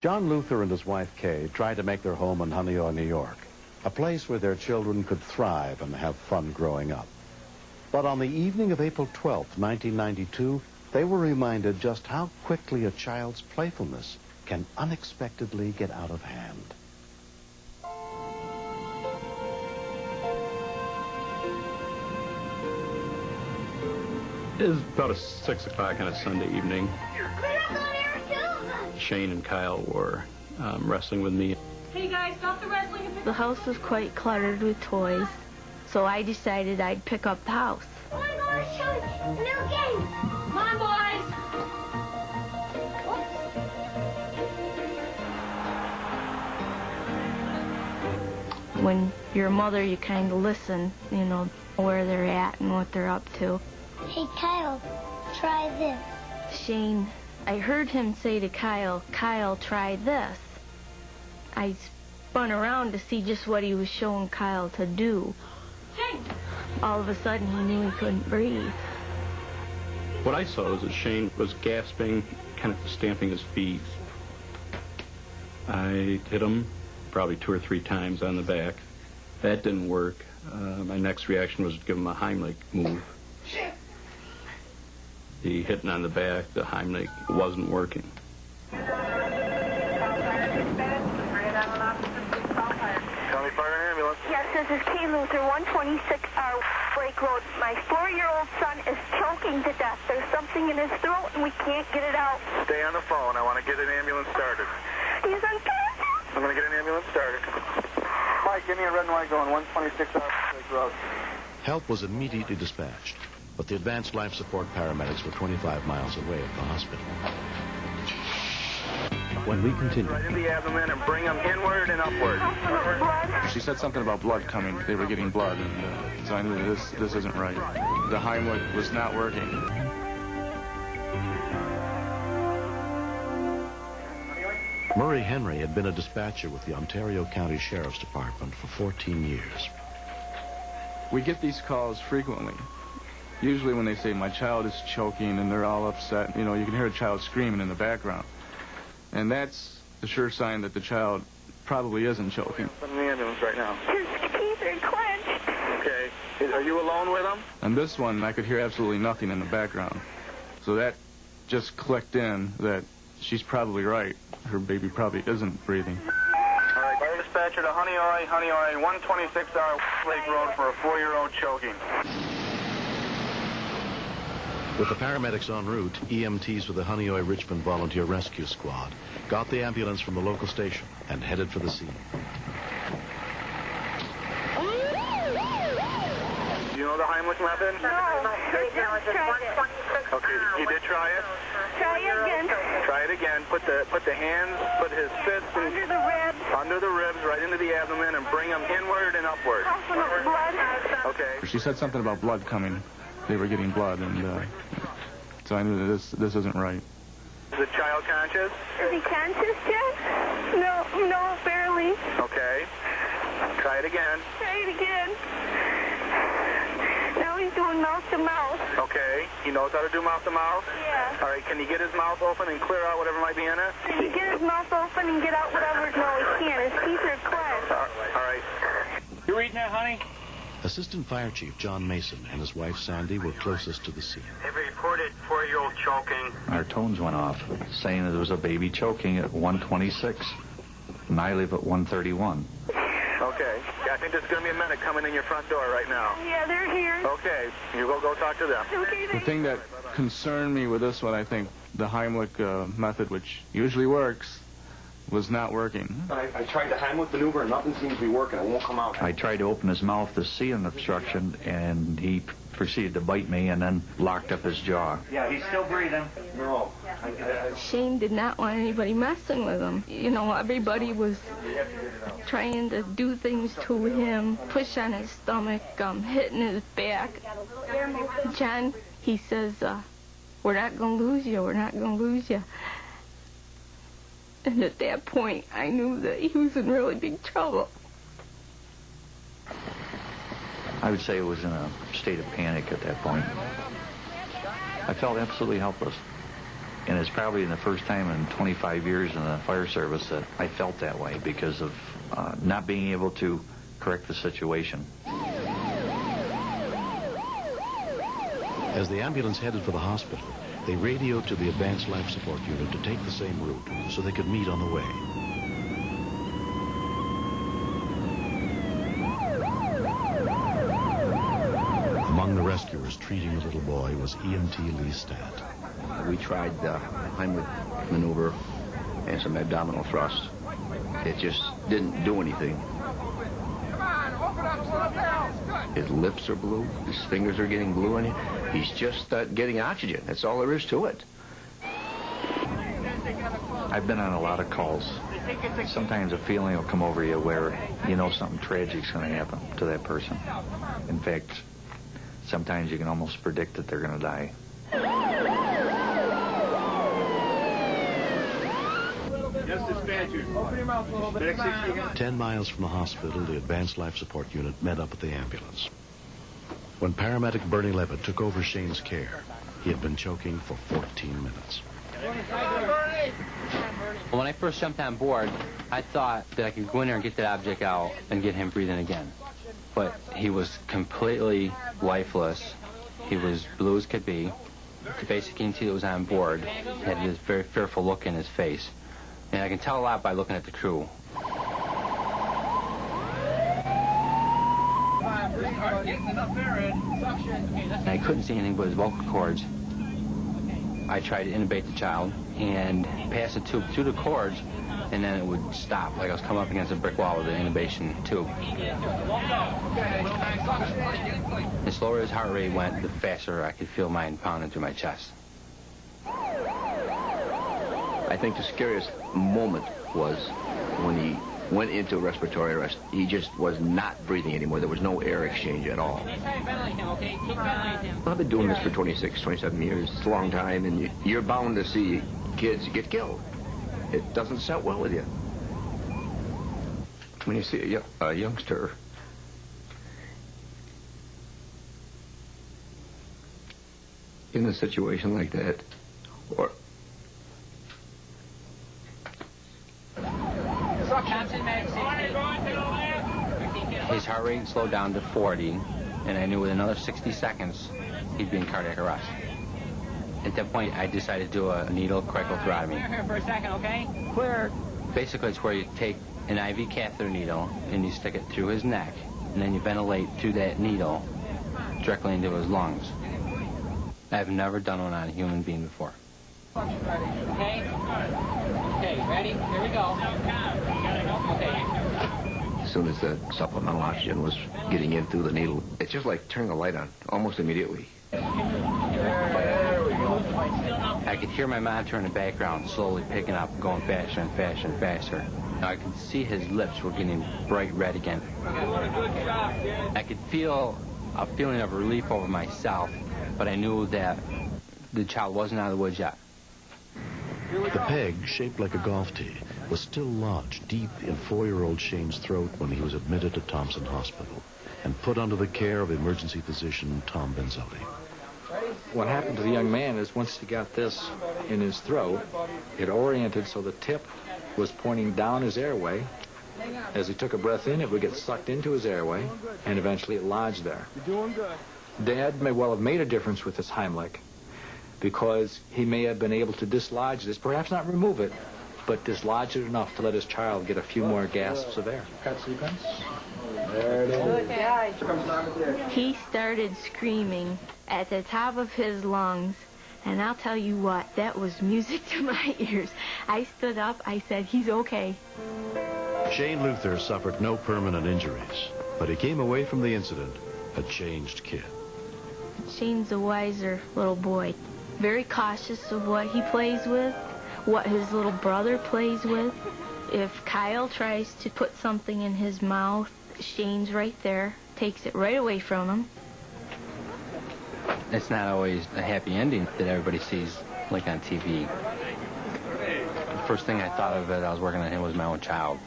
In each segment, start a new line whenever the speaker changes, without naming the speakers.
John Luther and his wife Kay tried to make their home in Honeoye, New York, a place where their children could thrive and have fun growing up. But on the evening of April 12th, 1992, they were reminded just how quickly a child's playfulness can unexpectedly get out of hand.
It was about 6 o'clock on a Sunday evening. Shane and Kyle were wrestling with me.
Hey guys, stop the wrestling.
The house was quite cluttered with toys, so I decided I'd pick up the house.
Come on, boys, show you. New game. Come on, boys.
When you're a mother, you kind of listen, you know, where they're at and what they're up to.
Hey, Kyle, try this.
Shane, I heard him say to Kyle, "Kyle, try this." I spun around to see just what he was showing Kyle to do.
Shane!
All of a sudden, he knew he couldn't breathe.
What I saw was that Shane was gasping, kind of stamping his feet. I hit him probably 2 or 3 times on the back. That didn't work. My next reaction was to give him a Heimlich move. The hitting on the back, the Heimlich, wasn't working.
County Fire and Ambulance.
Yes, this is K. Luther, 126 Lake Road. My 4-year-old son is choking to death. There's something in his throat and we can't get it out.
Stay on the phone. I want to get an ambulance started.
He's unconscious.
I'm going to get an ambulance started. Mike, give me a red and white going, 126 Lake Road.
Help was immediately dispatched, but the advanced life support paramedics were 25 miles away at the hospital. When we continue.
Right in the abdomen and bring them inward and upward.
Blood.
She said something about blood coming. They were getting blood, and so I knew this isn't right. The Heimlich was not working.
Murray Henry had been a dispatcher with the Ontario County Sheriff's Department for 14 years.
We get these calls frequently. Usually when they say, "My child is choking," and they're all upset, you know, you can hear a child screaming in the background. And that's the sure sign that the child probably isn't choking.
I'm in the ambulance right now.
His teeth are clenched.
Okay. Are you alone with him?
On this one, I could hear absolutely nothing in the background. So that just clicked in that she's probably right. Her baby probably isn't breathing.
All right, fire dispatcher to Honeoye, 126 Lake Road for a 4-year-old choking.
With the paramedics en route, EMTs with the Honeoye Richmond Volunteer Rescue Squad got the ambulance from the local station and headed for the scene.
Do you know the Heimlich method?
No, just tried it.
Okay, you did try it?
Try it again.
Try it again. Put the hands, put his fists
Under the ribs.
under the ribs, right into the abdomen, and bring them inward and upward.
Puffing up blood.
Okay.
She said something about blood coming. They were getting blood, and so I knew that this isn't right.
Is the child conscious?
Is he conscious yet? No, barely.
Okay. Try it again.
Try it again. Now he's doing mouth to mouth.
Okay. He knows how to do mouth to mouth?
Yeah.
All right. Can you get his mouth open and clear out whatever might be in it?
Can you get his mouth open and get out whatever? No, he can't. His teeth are clenched.
All right.
You reading that, honey?
Assistant Fire Chief John Mason and his wife Sandy were closest to the scene.
They've reported 4-year-old choking.
Our tones went off, saying that there was a baby choking at 126, and I live at 131.
Okay. Yeah, I think there's going to be a medic coming in your front door right now.
Yeah, they're here.
Okay. You go talk to them.
Okay,
The thing that concerned me with this one, I think, the Heimlich method, which usually works, was not working.
I tried the Heimlich maneuver and nothing seems to be working. It won't come out.
I tried to open his mouth to see an obstruction, and he proceeded to bite me and then locked up his jaw.
Yeah, he's still breathing. No.
Shane did not want anybody messing with him. You know, everybody was trying to do things to him, push on his stomach, hitting his back. John, he says, "We're not going to lose you. We're not going to lose you." And at that point, I knew that he was in really big trouble.
I would say it was in a state of panic at that point. I felt absolutely helpless. And it's probably the first time in 25 years in the fire service that I felt that way because of not being able to correct the situation.
As the ambulance headed for the hospital, they radioed to the advanced life support unit to take the same route so they could meet on the way. Among the rescuers treating the little boy was EMT Lee Stant.
We tried the Heimlich Manuever and some abdominal thrusts. It just didn't do anything. His lips are blue. His fingers are getting blue, and he's just getting oxygen. That's all there is to it.
I've been on a lot of calls. Sometimes a feeling will come over you where you know something tragic's going to happen to that person. In fact, sometimes you can almost predict that they're going to die.
Yes, dispatcher. Open your mouth a little bit.
10 miles from the hospital, the advanced life support unit met up at the ambulance. When paramedic Bernie Levitt took over Shane's care, he had been choking for 14 minutes.
When I first jumped on board, I thought that I could go in there and get that object out and get him breathing again. But he was completely lifeless. He was blue as could be. The basic EMT that was on board had this very fearful look in his face. And I can tell a lot by looking at the crew. And I couldn't see anything but his vocal cords. I tried to intubate the child and pass the tube through the cords, and then it would stop, like I was coming up against a brick wall with the intubation tube. The slower his heart rate went, the faster I could feel mine pounding through my chest.
I think the scariest moment was when he went into respiratory arrest. He just was not breathing anymore. There was no air exchange at all. I've been doing this for 26, 27 years. It's a long time, and you're bound to see kids get killed. It doesn't set well with you. When you see a youngster in a situation like that, or
his heart rate slowed down to 40, and I knew with another 60 seconds he'd be in cardiac arrest. At that point, I decided to do a needle cricothyrotomy.
Here for a second, okay?
Clear. Basically, it's where you take an IV catheter needle and you stick it through his neck, and then you ventilate through that needle directly into his lungs. I've never done one on a human being before.
Okay? Okay, ready? Here we go. Okay.
as soon as the supplemental oxygen was getting in through the needle, it's just like turning the light on almost immediately.
I could hear my monitor in the background slowly picking up, going faster and faster and faster. Now I could see his lips were getting bright red again. I could feel a feeling of relief over myself, but I knew that the child wasn't out of the woods yet.
The peg, shaped like a golf tee, was still lodged deep in 4-year-old Shane's throat when he was admitted to Thompson Hospital and put under the care of emergency physician Tom Benzotti.
What happened to the young man is once he got this in his throat, it oriented so the tip was pointing down his airway. As he took a breath in, it would get sucked into his airway, and eventually it lodged there.
You're doing good.
Dad may well have made a difference with his Heimlich, because he may have been able to dislodge this, perhaps not remove it, but dislodge it enough to let his child get a few more gasps of air. Cut sequence. There it is.
He started screaming at the top of his lungs, and I'll tell you what, that was music to my ears. I stood up, I said, he's okay.
Shane Luther suffered no permanent injuries, but he came away from the incident a changed kid.
Shane's a wiser little boy, very cautious of what he plays with, what his little brother plays with. If Kyle tries to put something in his mouth, Shane's right there, takes it right away from him.
It's not always a happy ending that everybody sees, like on TV. The first thing I thought of as I was working on him was my own child.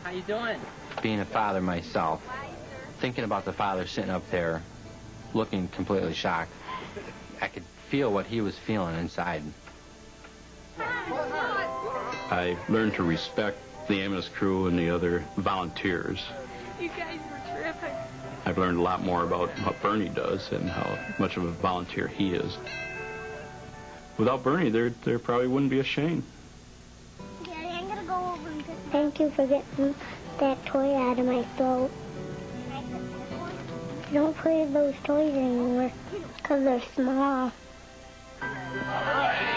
How you doing?
Being a father myself, thinking about the father sitting up there, looking completely shocked, I could feel what he was feeling inside.
I learned to respect the ambulance crew and the other volunteers.
You guys were terrific.
I've learned a lot more about what Bernie does and how much of a volunteer he is. Without Bernie, there probably wouldn't be a Shane.
Daddy, I'm gonna go over and get... Thank you for getting that toy out of my throat. I don't play with those toys anymore because they're small.
All right.